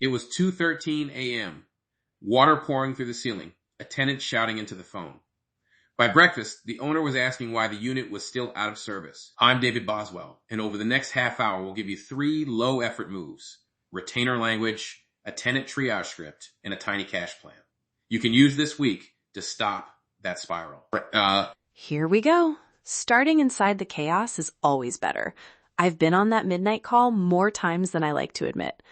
It was 2:13 a.m. Water pouring through the ceiling, a tenant shouting into the phone. By breakfast, the owner was asking why the unit was still out of service. I'm David Boswell, and over the next half hour, we'll give you 3 low-effort moves: retainer language, a tenant triage script, and a tiny cash plan. You can use this week to stop that spiral. Here we go. Starting inside the chaos is always better. I've been on that midnight call more times than I like to admit.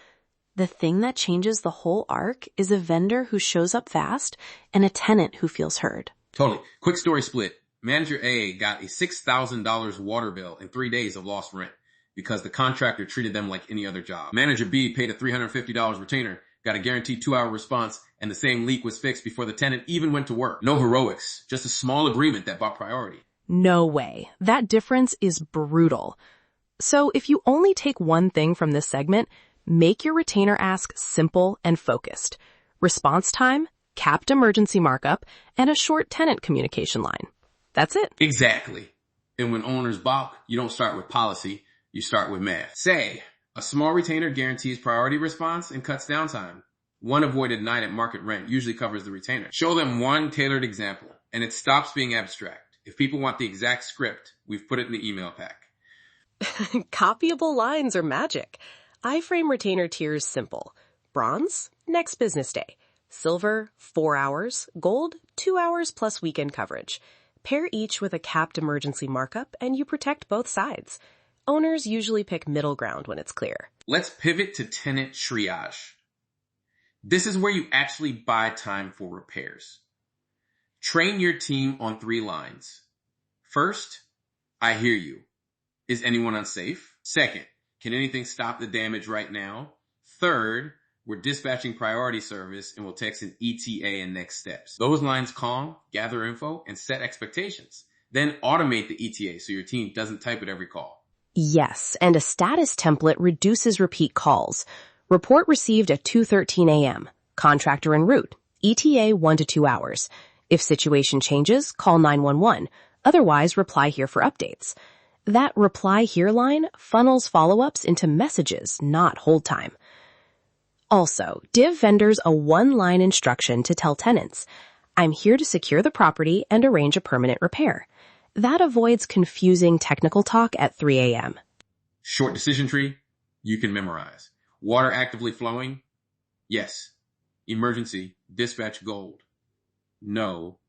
The thing that changes the whole arc is a vendor who shows up fast and a tenant who feels heard. Totally. Quick story split. Manager A got a $6,000 water bill in 3 days of lost rent because the contractor treated them like any other job. Manager B paid a $350 retainer, got a guaranteed 2-hour response, and the same leak was fixed before the tenant even went to work. No heroics, just a small agreement that bought priority. No way. That difference is brutal. So if you only take one thing from this segment, make your retainer ask simple and focused. Response time, capped emergency markup, and a short tenant communication line. That's it. Exactly. And when owners balk, you don't start with policy, you start with math. Say, a small retainer guarantees priority response and cuts downtime. One avoided night at market rent usually covers the retainer. Show them one tailored example, and it stops being abstract. If people want the exact script, we've put it in the email pack. Copyable lines are magic. iFrame retainer tiers simple. Bronze, next business day. Silver, 4 hours. Gold, 2 hours plus weekend coverage. Pair each with a capped emergency markup and you protect both sides. Owners usually pick middle ground when it's clear. Let's pivot to tenant triage. This is where you actually buy time for repairs. Train your team on 3 lines. First, I hear you. Is anyone unsafe? Second, can anything stop the damage right now? Third, we're dispatching priority service and we'll text an ETA and next steps. Those lines calm, gather info, and set expectations. Then automate the ETA so your team doesn't type it every call. Yes, and a status template reduces repeat calls. Report received at 2:13 a.m. Contractor en route. ETA 1 to 2 hours. If situation changes, call 911. Otherwise, reply here for updates. That reply here line funnels follow-ups into messages, not hold time. Also, give vendors a 1-line instruction to tell tenants, I'm here to secure the property and arrange a permanent repair. That avoids confusing technical talk at 3 a.m. Short decision tree, you can memorize. Water actively flowing? Yes. Emergency, dispatch gold. No.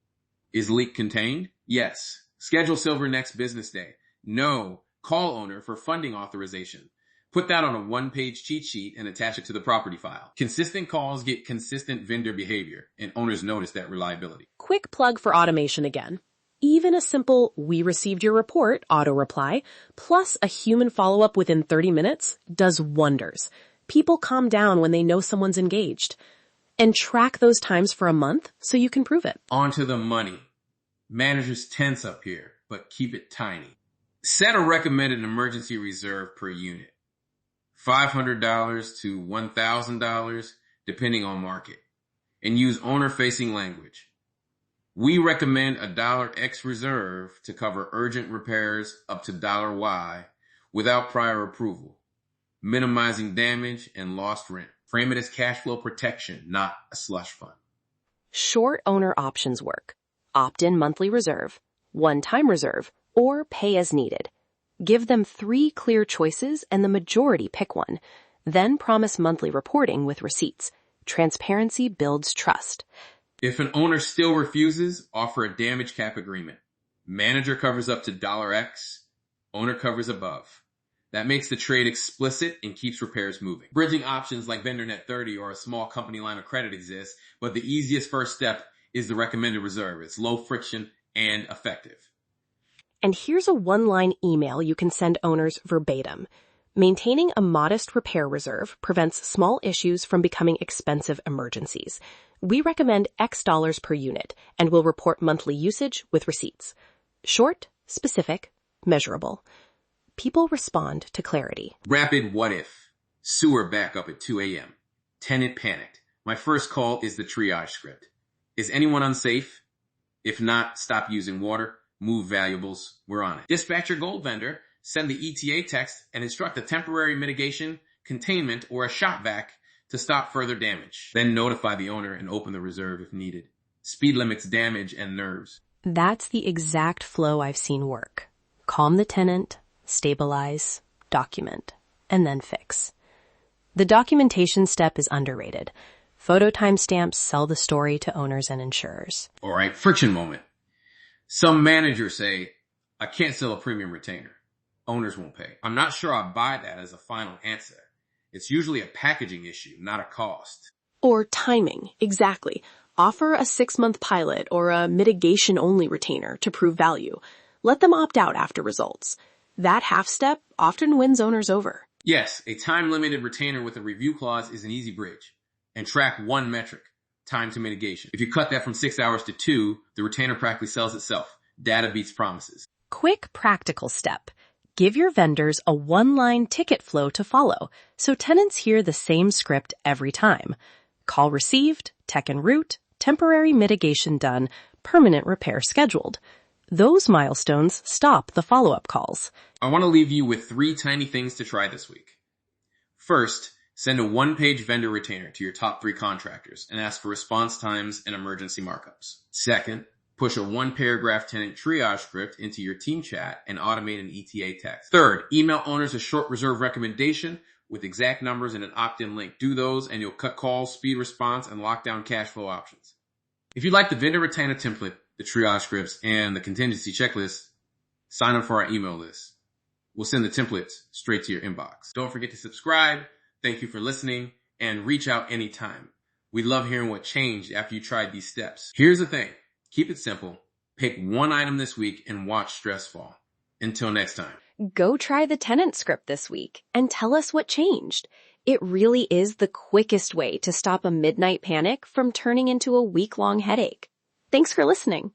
Is leak contained? Yes. Schedule silver next business day. No. Call owner for funding authorization. Put that on a 1-page cheat sheet and attach it to the property file. Consistent calls get consistent vendor behavior, and owners notice that reliability. Quick plug for automation again. Even a simple, we received your report, auto reply, plus a human follow-up within 30 minutes does wonders. People calm down when they know someone's engaged. And track those times for a month so you can prove it. On to the money. Managers tense up here, but keep it tiny. Set a recommended emergency reserve per unit. $500 to $1,000, depending on market. And use owner-facing language. We recommend a $X reserve to cover urgent repairs up to $Y without prior approval, minimizing damage and lost rent. Frame it as cash flow protection, not a slush fund. Short owner options work. Opt-in monthly reserve, one-time reserve, or pay as needed. Give them 3 clear choices and the majority pick one. Then promise monthly reporting with receipts. Transparency builds trust. If an owner still refuses, offer a damage cap agreement. Manager covers up to $X, owner covers above. That makes the trade explicit and keeps repairs moving. Bridging options like VendorNet 30 or a small company line of credit exist, but the easiest first step is the recommended reserve. It's low friction and effective. And here's a 1-line email you can send owners verbatim. Maintaining a modest repair reserve prevents small issues from becoming expensive emergencies. We recommend X dollars per unit and will report monthly usage with receipts. Short, specific, measurable. People respond to clarity. Rapid what if. Sewer backup at 2 a.m. Tenant panicked. My first call is the triage script. Is anyone unsafe? If not, stop using water. Move valuables. We're on it. Dispatch your gold vendor. Send the ETA text and instruct a temporary mitigation, containment, or a shop vac to stop further damage. Then notify the owner and open the reserve if needed. Speed limits damage and nerves. That's the exact flow I've seen work. Calm the tenant, stabilize, document, and then fix. The documentation step is underrated. Photo timestamps sell the story to owners and insurers. All right, friction moment. Some managers say, I can't sell a premium retainer. Owners won't pay. I'm not sure I buy that as a final answer. It's usually a packaging issue, not a cost. Or timing, exactly. Offer a 6-month pilot or a mitigation-only retainer to prove value. Let them opt out after results. That half step often wins owners over. Yes, a time-limited retainer with a review clause is an easy bridge. And track one metric, time to mitigation. If you cut that from 6 hours to 2, the retainer practically sells itself. Data beats promises. Quick practical step. Give your vendors a one-line ticket flow to follow so tenants hear the same script every time. Call received, tech en route, temporary mitigation done, permanent repair scheduled. Those milestones stop the follow-up calls. I want to leave you with 3 tiny things to try this week. First, send a 1-page vendor retainer to your top 3 contractors and ask for response times and emergency markups. Second, push a 1-paragraph tenant triage script into your team chat and automate an ETA text. Third, email owners a short reserve recommendation with exact numbers and an opt-in link. Do those and you'll cut calls, speed response, and lock down cash flow options. If you'd like the vendor retainer template, the triage scripts, and the contingency checklist, sign up for our email list. We'll send the templates straight to your inbox. Don't forget to subscribe. Thank you for listening, and reach out anytime. We love hearing what changed after you tried these steps. Here's the thing. Keep it simple. Pick one item this week and watch stress fall. Until next time. Go try the tenant script this week and tell us what changed. It really is the quickest way to stop a midnight panic from turning into a week-long headache. Thanks for listening.